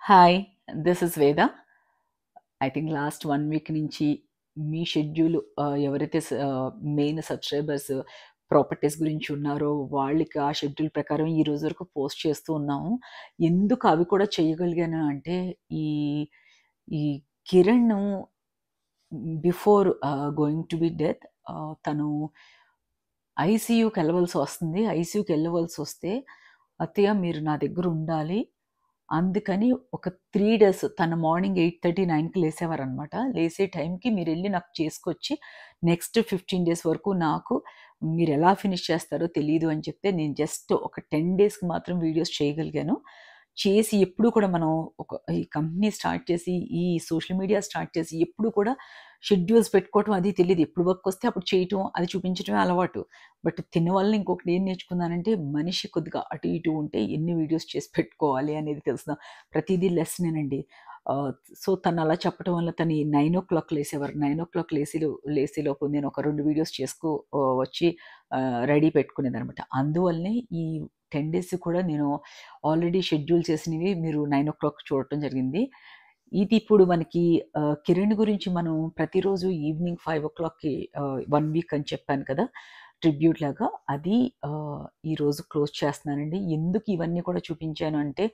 Hi! This is వేద. I think last 1 week నుంచి మీ schedule ఎవరైతే మెయిన్ సబ్‌స్క్రైబర్స్ ప్రాపర్టీస్ గురించి ఉన్నారో వాళ్ళకి ఆ షెడ్యూల్ ప్రకారం ఈ రోజు వరకు పోస్ట్ చేస్తూ ఉన్నాము. ఎందుకు అవి కూడా చేయగలిగాను అంటే ఈ ఈ Kiran before going to be death తను ఐసీయూకెళ్ళవలసొస్తుంది. ఐసీయూకెళ్ళవలసొస్తే, "అత్తయ్య మీరు నా దగ్గరుండాలి." అందుకని ఒక 3 డేస్ తను మార్నింగ్ 8:30, 9కి లేసేవారనమాట. లేసే టైంకి మీరెళ్లి నాకు చేసుకొచ్చి, నెక్స్ట్ 15 డేస్ వరకు నాకు మీరెలా ఫినిష్ చేస్తారో తెలీదు అని చెప్తే, నేను జస్ట్ ఒక 10 డేస్‌కి మాత్రం వీడియోస్ చేయగలిగాను. చేసి ఎప్పుడు కూడా మనం ఈ కంపెనీ స్టార్ట్ చేసి, ఈ సోషల్ మీడియా స్టార్ట్ చేసి ఎప్పుడు కూడా షెడ్యూల్స్ పెట్టుకోవటం అది తెలీదు. ఎప్పుడు వర్కొస్తే అప్పుడు చేయటం, అది చూపించటమే అలవాటు. బట్ తినవల్ల ఇంకొకటి ఏం నేర్చుకున్నానంటే, మనిషి కొద్దిగా అటు ఇటు ఉంటే ఎన్ని వీడియోస్ చేసి పెట్టుకోవాలి అనేది తెలుసు. ప్రతీదీ లెసనేనండి. ఆహ్, సో, తనలా చెప్పడం వల్ల తను 9:00 లేసేవారు. 9:00 లేసేలోపు నేను ఒక 2 వీడియోస్ వచ్చి రెడీ పెట్టుకునేదనమాట. అందువల్లనే ఈ 10 డేస్ కూడా నేను ఆల్రెడీ షెడ్యూల్ చేసినవి మీరు 9:00 చూడటం జరిగింది. ఇది ఇప్పుడు మనకి కిరణ్ గురించి మనం ప్రతిరోజు ఈవినింగ్ 5:00కి 1 వీక్ అని చెప్పాను కదా! ట్రిబ్యూట్ లాగా అది ఈరోజు క్లోజ్ చేస్తున్నానండి. ఎందుకు ఇవన్నీ కూడా చూపించాను అంటే,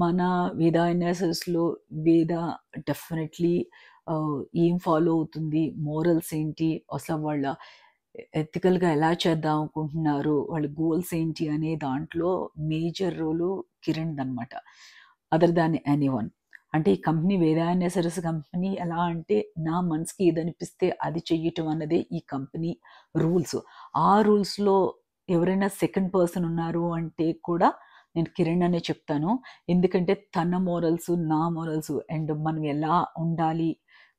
మన వేద ఎనాలిసిస్‌లో వేద డెఫినెట్‌లీ ఏం ఫాలో అవుతుంది? మోరల్స్ ఏంటి? అసలు వాళ్ళ ఎథికల్‌గా ఎలా చేద్దాం అనుకుంటున్నారు? వాళ్ళ గోల్స్ ఏంటి? అనే దాంట్లో మేజర్ రోలు కిరణ్‌దనమాట. Other than anyone. అంటే ఈ కంపెనీ వేద ఎనాలిసిస్ కంపెనీ ఎలా అంటే, నా మనసుకి ఏదనిపిస్తే అది చెయ్యటం అన్నదే ఈ కంపెనీ రూల్స్. ఆ రూల్స్‌లో ఎవరైనా సెకండ్ పర్సన్ ఉన్నారు అంటే కూడా నేను కిరణ్ అనే చెప్తాను. ఎందుకంటే తన మోరల్స్, నా మోరల్స్ అండ్ మనం ఎలా ఉండాలి,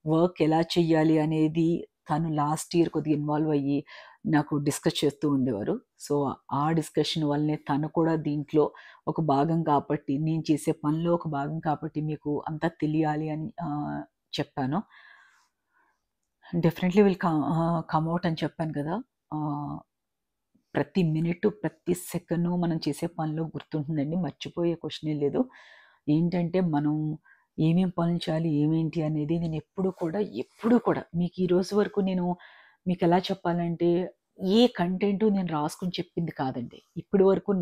వర్క్ ఎలా చెయ్యాలి అనేది తను లాస్ట్ ఇయర్ కొద్దిగా ఇన్వాల్వ్ అయ్యి నాకు డిస్కస్ చేస్తూ ఉండేవారు. సో, ఆ డిస్కషన్ వల్లనే తను కూడా దీంట్లో ఒక భాగం కాబట్టి, నేను చేసే పనిలో ఒక భాగం కాబట్టి మీకు అంతా తెలియాలి అని చెప్పాను. డెఫినెట్‌లీ కమ్ ఔట్ అని చెప్పాను కదా! ఆహ్, ప్రతి మినిటు, ప్రతి సెకను మనం చేసే పనిలో గుర్తుంటుందండి. మర్చిపోయే క్వెషనే లేదు. ఏంటంటే మనం ఏమేం పనులు చేయాలి, ఏమేంటి అనేది నేను ఎప్పుడూ కూడా మీకు ఈ రోజు వరకు నేను మీకెలా చెప్పాలంటే, ఏ కంటెంటు నేను రాసుకొని చెప్పింది కాదండి. ఇప్పటి వరకు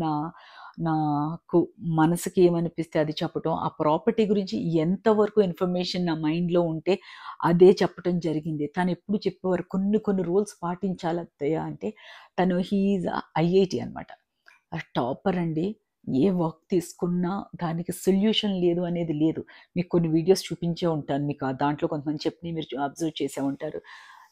నాకు మనసుకి ఏమనిపిస్తే అది చెప్పటం, ఆ ప్రాపర్టీ గురించి ఎంతవరకు ఇన్ఫర్మేషన్ నా మైండ్‌లో ఉంటే అదే చెప్పటం జరిగింది. తనెప్పుడు చెప్పేవారు, కొన్ని కొన్ని రూల్స్ పాటించాలి అత్తయ్య అంటే, తను ఈజ్ ఐఐటీ అనమాట. టాపర్ అండి. ఏ వర్క్ తీసుకున్నా దానికి సొల్యూషన్ లేదు అనేది లేదు. మీకు కొన్ని వీడియోస్ చూపించే ఉంటాను. మీకు దాంట్లో కొంతమంది చెప్పినవి మీరు అబ్జర్వ్ చేసే ఉంటారు.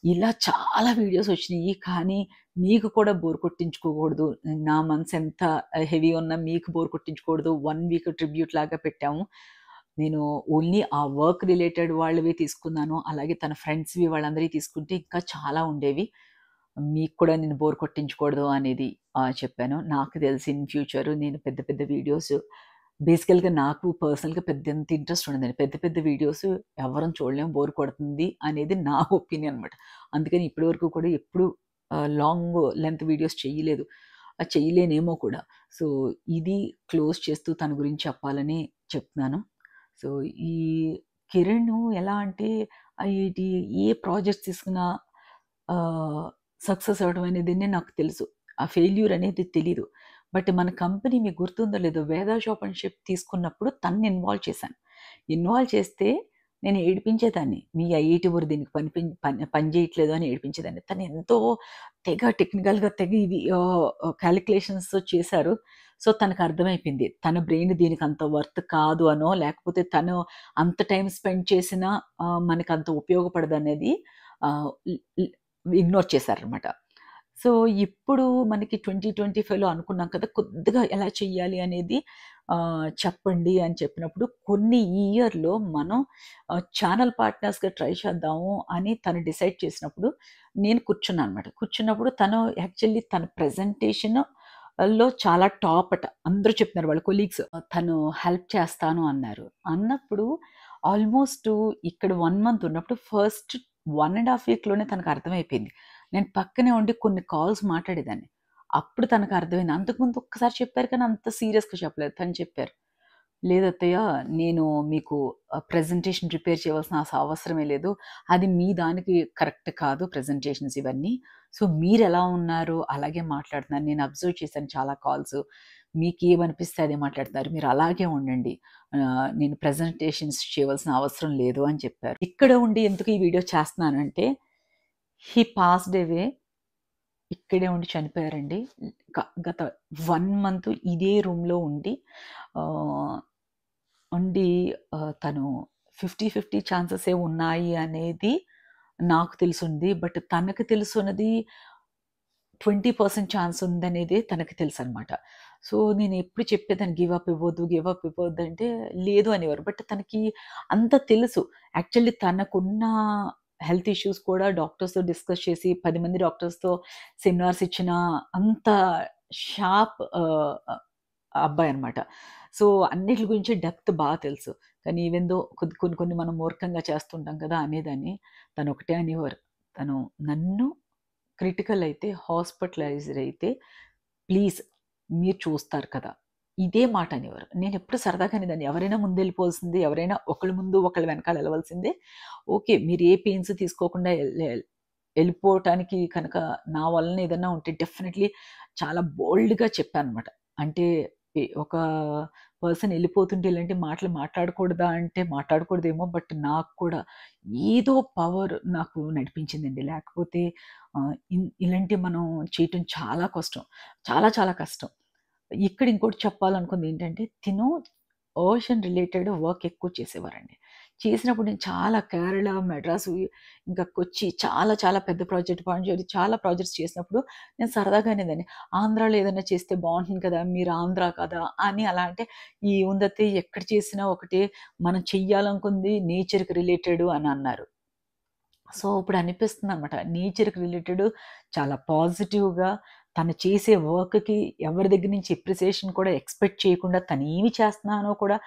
ఇలా చాలా వీడియోస్ వచ్చినియి. కానీ మీకు కూడా బోర్ కొట్టించుకోకూడదు. నా మనసు ఎంత హెవీ ఉన్నా మీకు బోర్ కొట్టించకూడదు. 1 వీక్ ట్రిబ్యూట్ లాగా పెట్టాము. నేను ఓన్లీ ఆ వర్క్ రిలేటెడ్ వాళ్ళవే తీసుకున్నాను. అలాగే తన ఫ్రెండ్స్‌వి వాళ్ళందరివి తీసుకుంటే ఇంకా చాలా ఉండేవి. మీకు కూడా నేను బోర్ కొట్టించకూడదు అనేది చెప్పాను. నాకు తెలిసి ఇన్ ఫ్యూచర్ నేను పెద్ద పెద్ద వీడియోస్ బేసికల్‌గా నాకు పర్సనల్‌గా పెద్దంత ఇంట్రెస్ట్ ఉండదండి. పెద్ద పెద్ద వీడియోస్ ఎవ్వరం చూడలేము, బోర్ కొడుతుంది అనేది నా ఒపీనియన్ అనమాట. అందుకని ఇప్పటి వరకు కూడా ఎప్పుడు లాంగ్ లెంత్ వీడియోస్ చేయలేదు. చేయలేనేమో కూడా. సో, ఇది క్లోజ్ చేస్తూ తన గురించి చెప్పాలని చెప్తున్నాను. సో, ఈ కిరణ్ ఎలా అంటే ఐఐటీ ఏ ప్రాజెక్ట్స్ తీసుకున్నా ఆహ్, సక్సెస్ అవ్వడం అనేదినే నాకు తెలుసు. ఆ ఫెయిల్యూర్ అనేది తెలీదు. బట్ మన కంపెనీ మీకు గుర్తుందో లేదో వేదా షాప్ అండ్ షిప్ తీసుకున్నప్పుడు తనని ఇన్వాల్వ్ చేశాను. ఇన్వాల్వ్ చేస్తే నేను ఏడిపించేదాన్ని. మీ ఐఐటీ వోరు దీనికి పని చేయట్లేదు అని ఏడిపించేదాన్ని. తను ఎంతో తెగ టెక్నికల్‌గా తెగ ఇవి కాలిక్యులేషన్స్‌తో చేశారు. సో, తనకర్థమైపోయింది. తన బ్రెయిన్ దీనికంత వర్త్ కాదు అనో, లేకపోతే తను అంత టైమ్ స్పెండ్ చేసినా మనకంత ఉపయోగపడదనేది ఆహ్, ఇ ఇ ఇగ్నోర్ చేశారనమాట. సో, ఇప్పుడు మనకి 2025లో అనుకున్నాం కదా! కొద్దిగా ఎలా చెయ్యాలి అనేది చెప్పండి అని చెప్పినప్పుడు, కొన్ని ఈ ఇయర్‌లో మనం ఛానల్ పార్ట్నర్స్‌గా ట్రై చేద్దాము అని తను డిసైడ్ చేసినప్పుడు, నేను కూర్చున్నా అనమాట. కూర్చున్నప్పుడు తను యాక్చువల్లీ తన ప్రెజెంటేషన్‌లో చాలా టాప్ అట. అందరూ చెప్తున్నారు వాళ్ళ కొలీగ్స్. తను హెల్ప్ చేస్తాను అన్నారు. అన్నప్పుడు ఆల్మోస్ట్ ఇక్కడ 1 మంత్ ఉన్నప్పుడు ఫస్ట్ 1 ½ వీక్‌లోనే తనకు అర్థమైపోయింది. నేను పక్కనే ఉండి కొన్ని కాల్స్ మాట్లాడేదాన్ని. అప్పుడు తనకు అర్థమైంది. అంతకుముందు ఒక్కసారి చెప్పారు కానీ అంత సీరియస్‌గా చెప్పలేదు. తను చెప్పారు. లేదత్తయ్య, నేను మీకు ప్రెజెంటేషన్ ప్రిపేర్ చేయవలసిన అవసరమే లేదు. అది మీ దానికి కరెక్ట్ కాదు ప్రెజెంటేషన్స్ ఇవన్నీ. సో, మీరెలా ఉన్నారో అలాగే మాట్లాడుతున్నారు. నేను అబ్జర్వ్ చేశాను చాలా కాల్స్. మీకేమనిపిస్తే అదే మాట్లాడుతున్నారు. మీరు అలాగే ఉండండి. నేను ప్రెజెంటేషన్స్ చేయవలసిన అవసరం లేదు అని చెప్పారు. ఇక్కడ ఉండి ఎందుకు ఈ వీడియో చేస్తున్నానంటే, హి పాస్డ్ అవే. ఇక్కడే ఉండి చనిపోయారండి. గత 1 మంత్ ఇదే రూమ్‌లో ఉండి ఆహ్, ఉండి తను 50, 50 ఛాన్సెసే ఉన్నాయి అనేది నాకు తెలిసుంది. బట్ తనకు తెలుసున్నది 20% ఛాన్స్ ఉందనేదే తనకి తెలుసనమాట. సో, నేనెప్పుడు చెప్పేదాన్ని గివ్ అప్ ఇవ్వొద్దంటే లేదు అనేవారు. బట్ తనకి అంత తెలుసు. యాక్చువల్లీ తనకున్న హెల్త్ ఇష్యూస్ కూడా డాక్టర్స్‌తో డిస్కస్ చేసి 10 మంది డాక్టర్స్‌తో సెమినార్స్ ఇచ్చిన అంత షార్ప్ అబ్బాయనమాట. సో, అన్నిట్లి గురించి డెప్త్ తెలుసు. కానీ ఈవెన్ దో కొన్ని కొన్ని మనం మూర్ఖంగా చేస్తుంటాం కదా అనేదాన్ని. తనొకటే అనేవారు. తను నన్ను క్రిటికల్ అయితే, హాస్పిటలైజ్డ్ అయితే ప్లీజ్ మీరు చూస్తారు కదా! ఇదే మాట అనేవారు. నేనెప్పుడు సరదాగా అనేదాన్ని. ఎవరైనా ముందెళ్ళిపోవాల్సిందే. ఎవరైనా ఒకళ్ళ ముందు ఒకళ్ళ వెనకాల ఎళ్ళవలసిందే. ఓకే. మీరు ఏ పెయిన్స్ తీసుకోకుండా ఎళ్ళిపోవటానికి కనుక నా వలన ఏదన్నా ఉంటే డెఫినెట్‌లీ చాలా బోల్డ్‌గా చెప్పాననమాట. అంటే ఒక పర్సన్ ఎళ్ళిపోతుంటే ఇలాంటి మాటలు మాట్లాడకూడదా అంటే మాట్లాడకూడదేమో. బట్ నాకు కూడా ఏదో పవర్ నాకు నడిపించిందండి. లేకపోతే ఇలాంటివి మనం చేయటం చాలా కష్టం. చాలా చాలా కష్టం. ఇక్కడ ఇంకోటి చెప్పాలనుకుందేంటంటే, తిను ఓషన్ రిలేటెడ్ వర్క్ ఎక్కువ చేసేవారండి. చేసినప్పుడు నేను చాలా కేరళ, మెడ్రాసు, ఇంకా కొచ్చి చాలా చాలా పెద్ద ప్రాజెక్ట్, పాండిచేరి చాలా ప్రాజెక్ట్స్ చేసినప్పుడు నేను సరదాగా అనేదాన్ని. ఆంధ్రాలో ఏదైనా చేస్తే బావుంటుంది కదా! మీరు ఆంధ్ర కదా! అని అలా అంటే, "ఏముందత్తయ్య ఎక్కడ చేసినా ఒకటే. మనం చెయ్యాలనుకుంది నేచర్‌కి రిలేటెడు" అని అన్నారు. సో, ఇప్పుడు అనిపిస్తుందనమాట. నేచర్‌కి రిలేటెడ్ చాలా పాజిటివ్‌గా తను చేసే వర్క్‌కి ఎవరి దగ్గర నుంచి అప్రిసియేషన్ కూడా ఎక్స్‌పెక్ట్ చేయకుండా తనేమి చేస్తున్నానో కూడా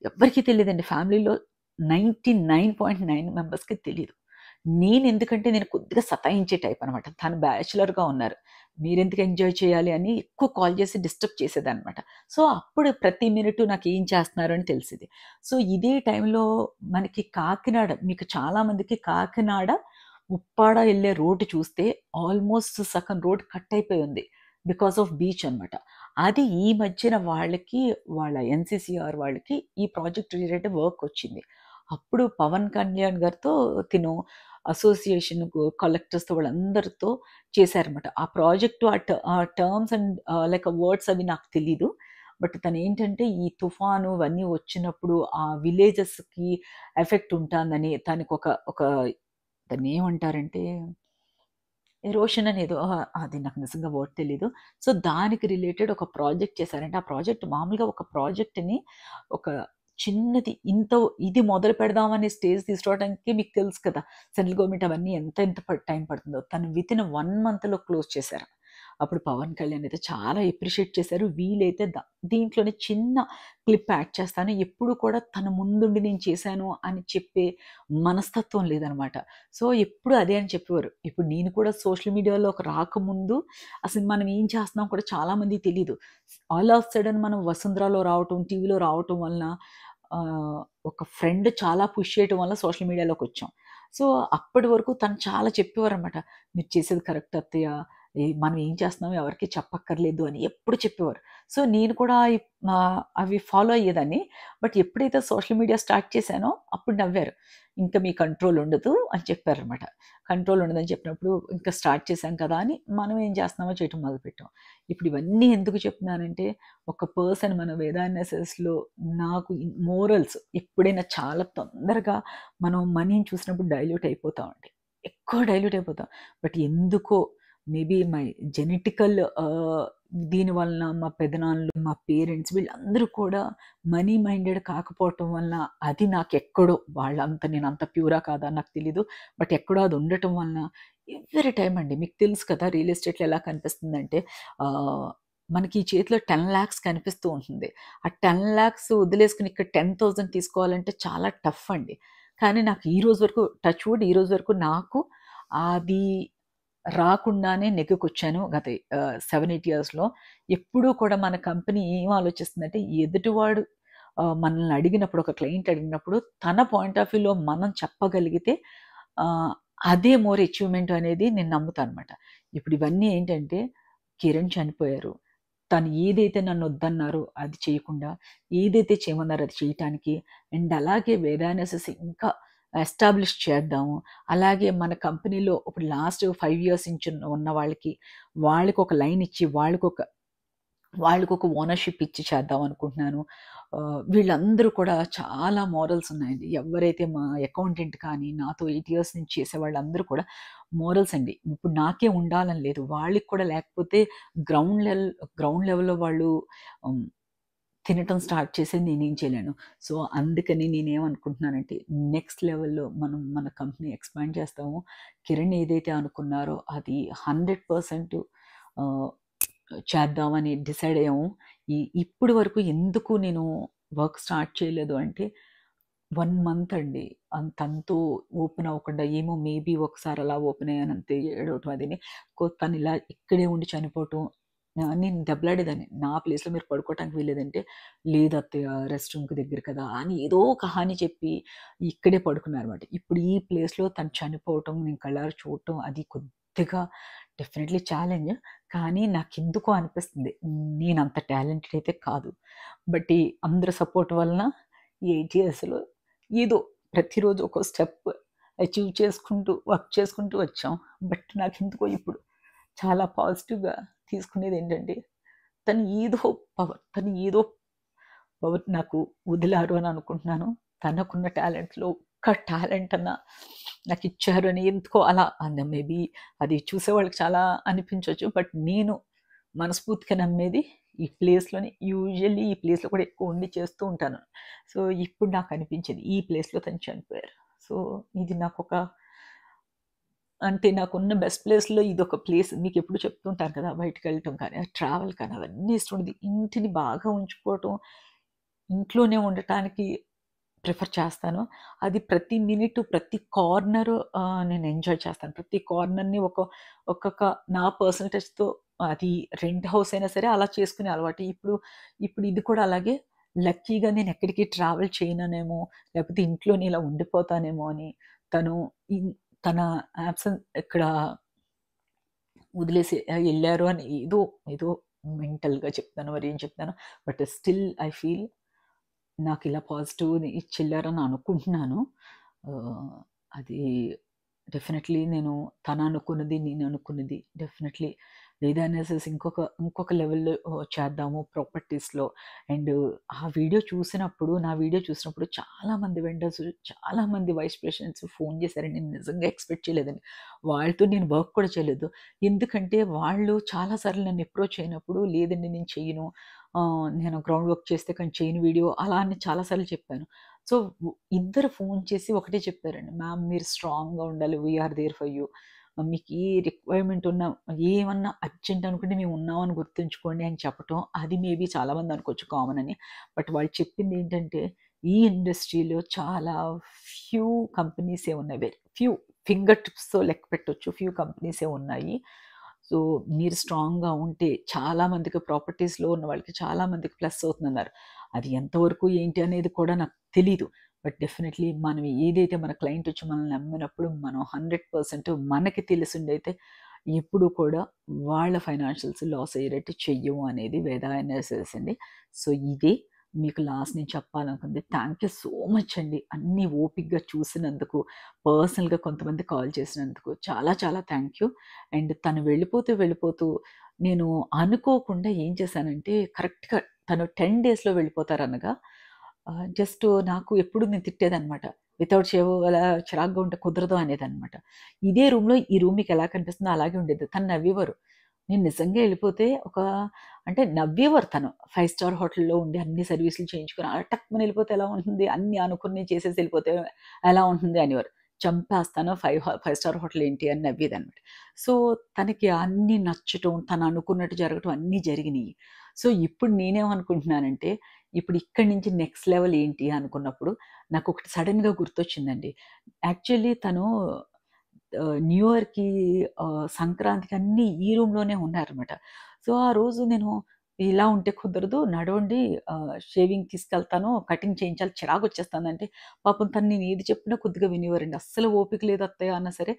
ఎవ్వరికీ తెలీదండి. ఫ్యామిలీలో 99.9 మెంబర్స్‌కి తెలీదు. నేనెందుకంటే నేను కొద్దిగా సతాయించే టైప్ అనమాట. తను బ్యాచిలర్‌గా ఉన్నారు. మీరెందుకు ఎంజాయ్ చేయాలి అని ఎక్కువ కాల్ చేసి డిస్టర్బ్ చేసేదాన్నమాట. సో, అప్పుడు ప్రతి మినిటు నాకేం చేస్తున్నారు అని తెలిసేది. సో, ఇదే టైంలో మనకి కాకినాడ మీకు చాలా మందికి కాకినాడ, ఉప్పాడ ఎళ్ళే రోడ్ చూస్తే ఆల్మోస్ట్ సగం రోడ్ కట్ అయిపోయి ఉంది. బికాస్ ఆఫ్ బీచ్ అనమాట. అది ఈ మధ్యన వాళ్ళకి వాళ్ళ ఎన్‌సీసీఆర్ వాళ్ళకి ఈ ప్రాజెక్ట్ రిలేటెడ్ వర్క్ వచ్చింది. అప్పుడు పవన్ కళ్యాణ్ గారితో తిను అసోసియేషన్ కలెక్టర్స్‌తో వాళ్ళందరితో చేశారన్నమాట. ఆ ప్రాజెక్ట్ ఆ టర్మ్స్ అండ్ లైక్ వర్డ్స్ అవి నాకు తెలీదు. బట్ తనేంటంటే ఈ తుఫాను ఇవన్నీ వచ్చినప్పుడు ఆ విలేజెస్‌కి ఎఫెక్ట్ ఉంటాందని తనకొక ఒక దాన్నేమంటారంటే ఎరోషన్ అనేదో అది నాకు నిజంగా వర్డ్ తెలీదు. సో, దానికి రిలేటెడ్ ఒక ప్రాజెక్ట్ చేశారంటే, ఆ ప్రాజెక్ట్ మామూలుగా ఒక ప్రాజెక్ట్‌ని ఒక చిన్నది ఇది మొదలు పెడదామనే స్టేజ్ తీసుకురావడానికి మీకు తెలుసు కదా! సెంట్రల్ గవర్నమెంట్ అవన్నీ ఎంత ఎంత టైం పడుతుందో. తను వితిన్ 1 మంత్‌లో క్లోజ్ చేశారు. అప్పుడు పవన్ కళ్యాణ్ అయితే చాలా అప్రిషియేట్ చేశారు. వీలైతే దీంట్లోనే చిన్న క్లిప్ యాడ్ చేస్తాను. ఎప్పుడు కూడా తన ముందుండి నేను చేశాను అని చెప్పే మనస్తత్వం లేదనమాట. సో, ఎప్పుడు అదే అని చెప్పేవారు. ఇప్పుడు నేను కూడా సోషల్ మీడియాలోకి రాకముందు అసలు మనం ఏం చేస్తున్నాం కూడా చాలా మందికి తెలీదు. ఆల్ ఆఫ్ సడెన్ మనం వసుంధరలో రావటం, టీవీలో రావటం వలన ఆహ్, ఒక ఫ్రెండ్ చాలా పుష్ చేయటం వల్ల సోషల్ మీడియాలోకొచ్చాం. సో, అప్పటి వరకు తను చాలా చెప్పేవారనమాట. "మీరు చేసేది కరెక్ట్ అత్తయ్య. మనం ఏం చేస్తున్నామో ఎవరికీ చెప్పక్కర్లేదు" అని ఎప్పుడు చెప్పేవారు. సో, నేను కూడా అవి ఫాలో అయ్యేదాన్ని. బట్ ఎప్పుడైతే సోషల్ మీడియా స్టార్ట్ చేశానో అప్పుడు నవ్వారు. "ఇంక మీ కంట్రోల్ ఉండదు" అని చెప్పారనమాట. కంట్రోల్ ఉండదని చెప్పినప్పుడు ఇంకా స్టార్ట్ చేశాం కదా! అని మనం ఏం చేస్తున్నామో చేయటం మొదలుపెట్టాం. ఇప్పుడు ఇవన్నీ ఎందుకు చెప్తున్నానంటే, ఒక పర్సన్ మన వేద ఎన్ఎస్ఎస్‌లో నాకు మోరల్స్ ఎప్పుడైనా చాలా తొందరగా మనం మనీని చూసినప్పుడు డైల్యూట్ అయిపోతామండి. ఎక్కువ డైల్యూట్ అయిపోతాం. బట్ ఎందుకో మేబీ మై జెనెటికల్ దీని వలన మా పెదనాన్నలు, మా పేరెంట్స్ వీళ్ళందరూ కూడా మనీ మైండెడ్ కాకపోవటం వలన అది నాకెక్కడో వాళ్ళంత నేనంత ప్యూరా కాదా నాకు తెలీదు. బట్ ఎక్కడో అది ఉండటం వలన ఎవ్రీ టైమ్ అండి. మీకు తెలుసు కదా! రియల్ ఎస్టేట్‌లో ఎలా కనిపిస్తుందంటే ఆహ్, మనకి ఈ చేతిలో 10,00,000 కనిపిస్తూ ఉంటుంది. ఆ 10,00,000 వదిలేసుకొని ఇక్కడ 10,000 తీసుకోవాలంటే చాలా టఫ్ అండి. కానీ నాకు ఈ రోజు వరకు టచ్ వుడ్ ఈ రోజు వరకు నాకు అది రాకుండానే నెగ్గుకొచ్చాను. గత 7, 8 ఇయర్స్‌లో. ఎప్పుడూ కూడా మన కంపెనీ ఏం ఆలోచిస్తుందంటే ఎదుటివాడు మనల్ని అడిగినప్పుడు, ఒక క్లయింట్ అడిగినప్పుడు తన పాయింట్ ఆఫ్ వ్యూలో మనం చెప్పగలిగితే ఆహ్, అదే మోర్ అచీవ్‌మెంట్ అనేది నేను నమ్ముతానన్నమాట. ఇప్పుడు ఇవన్నీ ఏంటంటే కిరణ్ చనిపోయారు. తను ఏదైతే నన్నొద్దన్నారో అది చేయకుండా, ఏదైతే చేయమన్నారో అది చేయటానికి, అండ్ అలాగే వేద అనాలిసిస్ ఇంకా ఎస్టాబ్లిష్ చేద్దాము. అలాగే మన కంపెనీలో ఇప్పుడు లాస్ట్ 5 ఇయర్స్ నుంచి ఉన్న వాళ్ళకి, వాళ్ళకొక లైన్ ఇచ్చి, వాళ్ళకొక ఓనర్‌షిప్ ఇచ్చి చేద్దాం అనుకుంటున్నాను. వీళ్ళందరూ కూడా చాలా మోరల్స్ ఉన్నాయండి. ఎవరైతే మా అకౌంటెంట్ కానీ, నాతో 8 ఇయర్స్ నుంచి చేసే వాళ్ళందరూ కూడా మోరల్స్ అండి. ఇప్పుడు నాకే ఉండాలని లేదు. వాళ్ళకి కూడా లేకపోతే గ్రౌండ్ లెవెల్ గ్రౌండ్ లెవెల్‌లో వాళ్ళు హ్మ్, తినటం స్టార్ట్ చేసేది నేనేం చేయలేను. సో, అందుకని నేనేమనుకుంటున్నానంటే నెక్స్ట్ లెవెల్‌లో మనం మన కంపెనీ ఎక్స్‌పాండ్ చేస్తాము. కిరణ్ ఏదైతే అనుకున్నారో అది 100% ఆహ్, చేద్దామని డిసైడ్ అయ్యాము. ఇప్పటి వరకు ఎందుకు నేను వర్క్ స్టార్ట్ చేయలేదు అంటే 1 మంత్ అండి. అంతంతు ఓపెన్ అవ్వకుండా ఏమో మేబీ ఒకసారి అలా ఓపెన్ అయ్యానంతే ఏడవటం అదిని. తనిలా ఇక్కడే ఉండి చనిపోవటం నేను దెబ్బలాడేదాన్ని. నా ప్లేస్‌లో మీరు పడుకోవటానికి వీల్లేదంటే, లేదు అత్తయ్య రెస్ట్ రూమ్‌కి దగ్గర కదా! అని ఏదో కహాని చెప్పి ఇక్కడే పడుకున్నారన్నమాట. ఇప్పుడు ఈ ప్లేస్‌లో తను చనిపోవటం, నేను కళ్ళారా చూడటం అది కొద్దిగా డెఫినెట్‌లీ ఛాలెంజ్. కానీ నాకెందుకో అనిపిస్తుంది. నేనంత టాలెంటెడ్ అయితే కాదు. బట్ ఈ అందరి సపోర్ట్ వలన ఈ 8 ఇయర్స్‌లో ఏదో ప్రతిరోజు ఒక్కో స్టెప్ అచీవ్ చేసుకుంటూ, వర్క్ చేసుకుంటూ వచ్చాం. బట్ నాకెందుకో ఇప్పుడు చాలా పాజిటివ్‌గా తీసుకునేదేంటంటే, తను ఏదో పవర్ నాకు వదిలారు అని అనుకుంటున్నాను. తనకున్న టాలెంట్‌లో ఒక్క టాలెంట్ అన్నా నాకిచ్చారు అని ఎందుకో అలా మేబీ అది చూసేవాళ్ళకి చాలా అనిపించొచ్చు. బట్ నేను మనస్ఫూర్తిగా నమ్మేది యూజువల్లీ ఈ ప్లేస్‌లో కూడా ఎక్కువ ఉండి చేస్తూ ఉంటాను. సో, ఇప్పుడు నాకనిపించేది ఈ ప్లేస్‌లో తను చనిపోయారు. సో, ఇది నాకొక అంటే నాకున్న బెస్ట్ ప్లేస్‌లో ఇదొక ప్లేస్. మీకెప్పుడు చెప్తుంటాను కదా! బయటికెళ్ళటం కానీ, ట్రావెల్ కానీ అవన్నీ ఇష్టం ఉండేది. ఇంటిని బాగా ఉంచుకోవటం, ఇంట్లోనే ఉండటానికి ప్రిఫర్ చేస్తాను. అది ప్రతి మినిటు, ప్రతి కార్నరు నేను ఎంజాయ్ చేస్తాను. ప్రతి కార్నర్‌ని ఒక్కొక్క నా పర్సనల్ టచ్‌తో అది రెంట్ హౌస్ అయినా సరే అలా చేసుకునే అలవాటు. ఇప్పుడు ఇది కూడా అలాగే లక్కీగా నేనెక్కడికి ట్రావెల్ చేయననేమో, లేకపోతే ఇంట్లోనే ఇలా ఉండిపోతానేమో అని తను ఇన్ తన ఇక్కడ వదిలేసి ఎళ్లారు అని ఏదో మెంటల్‌గా చెప్తాను. మరేం చెప్తాను. బట్ స్టిల్ ఐ ఫీల్ నాకిలా పాజిటివ్‌ని ఇచ్చెళ్లారని అనుకుంటున్నాను. ఆహ్, అది డెఫినెట్‌లీ తననుకున్నది, నేననుకున్నది డెఫినెట్‌లీ వేద అనాలిసిస్ ఇంకొక లెవెల్‌లో చేద్దాము ప్రాపర్టీస్‌లో. అండ్ నా వీడియో చూసినప్పుడు చాలామంది వెండర్స్, చాలామంది వైస్ ప్రెసిడెంట్స్ ఫోన్ చేశారండి. నేను నిజంగా ఎక్స్‌పెక్ట్ చేయలేదండి. వాళ్ళతో నేను వర్క్ కూడా చేయలేదు. ఎందుకంటే వాళ్ళు చాలా సార్లు నన్ను అప్రోచ్ అయినప్పుడు లేదండి నేను చెయ్యను. నేను గ్రౌండ్ వర్క్ చేస్తే కానీ చేయను వీడియో అలా అని చాలా సార్లు చెప్పాను. సో, ఇద్దరు ఫోన్ చేసి ఒకటే చెప్పారండి. మ్యామ్ మీరు స్ట్రాంగ్‌గా ఉండాలి. We are there for you. మీకు ఏ రిక్వైర్మెంట్ ఉన్నా, ఏమన్నా అర్జెంట్ అనుకుంటే మేము ఉన్నామని గుర్తుంచుకోండి అని చెప్పటం. అది మేబీ చాలామంది అనుకోవచ్చు కామన్ అని. బట్ వాళ్ళు చెప్పిందేంటంటే, ఈ ఇండస్ట్రీలో చాలా ఫ్యూ కంపెనీసే ఉన్నాయి. వెరీ ఫ్యూ ఫింగర్ టిప్స్‌తో లెక్క పెట్టొచ్చు. ఫ్యూ కంపెనీసే ఉన్నాయి. సో, మీరు స్ట్రాంగ్‌గా ఉంటే చాలా మందికి ప్రాపర్టీస్‌లో ఉన్న వాళ్ళకి చాలా మందికి ప్లస్ అవుతుందన్నారు. అది ఎంతవరకు ఏంటి అనేది కూడా నాకు తెలీదు. బట్ డెఫినెట్‌లీ మనం ఏదైతే మన క్లయింట్ వచ్చి మనల్ని నమ్మినప్పుడు మనం 100% మనకి తెలిసుండైతే ఎప్పుడు కూడా వాళ్ళ ఫైనాన్షియల్స్ లాస్ అయ్యేటట్టు చెయ్యము అనేది వేద అనాలిసిస్ అండి. సో, ఇదే మీకు లాస్ట్ నేను చెప్పాలనుకుంది. థ్యాంక్ యూ సో మచ్ అండి. అన్నీ ఓపికగా చూసినందుకు, పర్సనల్‌గా కొంతమంది కాల్ చేసినందుకు చాలా చాలా థ్యాంక్ యూ. అండ్ తను వెళ్ళిపోతూ నేను అనుకోకుండా ఏం చేశానంటే కరెక్ట్‌గా తను 10 డేస్‌లో వెళ్ళిపోతారనగా జస్ట్ నాకు ఎప్పుడు నేను తిట్టేదనమాట. వితౌట్ షేవ్ అలా చిరాకుగా ఉంటే కుదరదు అనేదనమాట. ఇదే రూమ్‌లో ఈ రూమ్ మీకెలా కనిపిస్తుందో అలాగే ఉండేది. తను నవ్వేవారు. నేను నిజంగా ఎళ్ళిపోతే అంటే నవ్వేవారు తను. 5 స్టార్ హోటల్‌లో ఉండి అన్ని సర్వీసులు చేయించుకొని అలా టక్కుమని ఎళ్ళిపోతే ఎలా ఉంటుంది? అన్నీ అనుకున్నయి చేసేసి ఎళ్ళిపోతే ఎలా ఉంటుంది అనేవారు. చంపేస్తాను 5 స్టార్ హోటల్ ఏంటి అని నవ్వేదనమాట. సో, తనకి అన్నీ నచ్చటం, తను అనుకున్నట్టు జరగటం అన్నీ జరిగినియి. సో, ఇప్పుడు నేనేమనుకుంటున్నానంటే, ఇప్పుడు ఇక్కడి నుంచి నెక్స్ట్ లెవెల్ ఏంటి అనుకున్నప్పుడు నాకొకటి సడెన్‌గా గుర్తొచ్చిందండి. యాక్చువల్లీ తను న్యూ ఇయర్‌కి సంక్రాంతికి అన్నీ ఈ రూమ్‌లోనే ఉన్నారనమాట. సో, ఆ రోజు నేను ఇలా ఉంటే కుదరదు, నడవండి, షేవింగ్ తీసుకెళ్తాను, కటింగ్ చేయించాలి, చిరాకొచ్చేస్తుందంటే పాపం తను నేను ఏది చెప్పినా కొద్దిగా వినేవారండి. అస్సలు ఓపిక లేదు అత్తయ్య అన్నా సరే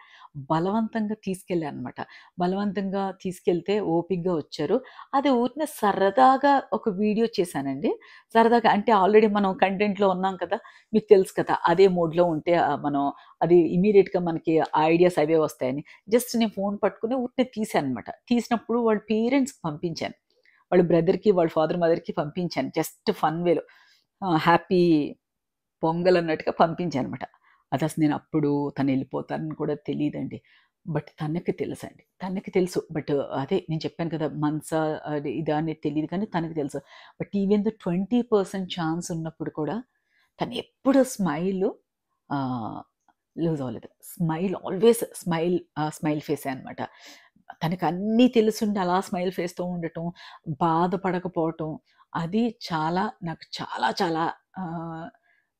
బలవంతంగా తీసుకెళ్ళా అనమాట. బలవంతంగా తీసుకెళ్తే ఓపికగా వచ్చారు. అది ఊరినే సరదాగా ఒక వీడియో చేశానండి. సరదాగా అంటే ఆల్రెడీ మనం కంటెంట్‌లో ఉన్నాం కదా! మీకు తెలుసు కదా! అదే మోడ్‌లో ఉంటే మనం అది ఇమ్మీడియేట్‌గా మనకి ఐడియాస్ అవే వస్తాయని. జస్ట్ నేను ఫోన్ పట్టుకొని ఊరికే తీశాననమాట. తీసినప్పుడు వాళ్ళ పేరెంట్స్‌కి పంపించాను. వాళ్ళ బ్రదర్‌కి, వాళ్ళ ఫాదర్, మదర్‌కి పంపించాను. జస్ట్ ఫన్ వేలో. హ్యాపీ పొంగల్ అన్నట్టుగా పంపించాననమాట. అదసలు నేనప్పుడు తనెళ్ళిపోతారని కూడా తెలీదండి. బట్ తనకి తెలుసండి. తనకి తెలుసు. బట్ అదే నేను చెప్పాను కదా! మనసా అది ఇదా అనేది తెలీదు కానీ తనకి తెలుసు. బట్ ఈవెన్ దో 20% ఛాన్స్ ఉన్నప్పుడు కూడా తనెప్పుడు ఆహ్, లూజ్ అవ్వలేదు. స్మైల్ ఆల్‌వేస్ స్మైల్ ఫేసే అనమాట. తనకన్నీ తెలిసుండి అలా స్మైల్ ఫేస్‌తో ఉండటం, బాధపడకపోవటం అది చాలా నాకు చాలా చాలా ఆహ్,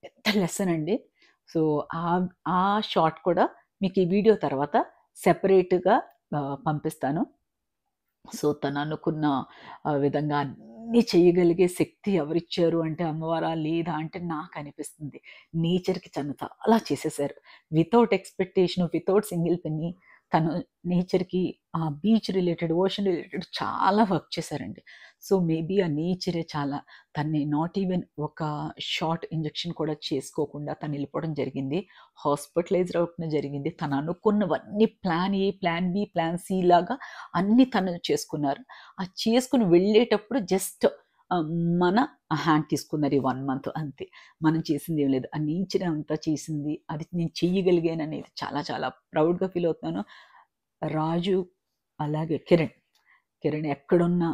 పెద్ద లెసన్ అండి. సో, ఆ షాట్ కూడా మీకు ఈ వీడియో తర్వాత సెపరేట్‌గా పంపిస్తాను. సో, తననుకున్న విధంగా అన్నీ చేయగలిగే శక్తి ఎవరిచ్చారు అంటే అమ్మవారా? లేదా? అంటే నాకనిపిస్తుంది. నేచర్‌కి తను చాలా చేసేసారు. Without expectation, without single Penney తను నేచర్‌కి బీచ్ రిలేటెడ్, ఓషన్ రిలేటెడ్ చాలా వర్క్ చేశారండి. సో, మేబీ ఆ నేచరే చాలా తన్ని నాట్ ఈవెన్ ఒక షార్ట్ ఇంజెక్షన్ కూడా చేసుకోకుండా తనెళ్ళిపోవడం జరిగింది. హాస్పిటలైజ్డ్ అవ్వటం జరిగింది. తను అనుకున్నవన్నీ plan A, plan B, plan C లాగా అన్నీ తను చేసుకున్నారు. ఆ చేసుకొని వెళ్ళేటప్పుడు జస్ట్ మన హ్యాండ్ తీసుకున్నారు ఈ 1 మంత్ అంతే. మనం చేసిందేం లేదు. ఆ నేచరే అంతా చేసింది. అది నేను చెయ్యగలిగాననేది చాలా చాలా ప్రౌడ్‌గా ఫీల్ అవుతున్నాను. రాజు అలాగే కిరణ్ ఎక్కడున్నా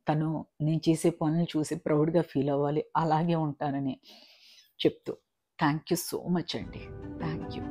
తను నేను చేసే పనులు చూసి ప్రౌడ్‌గా ఫీల్ అవ్వాలి. అలాగే ఉంటానని చెప్తూ థాంక్ యూ సో మచ్ అండి. Thank you.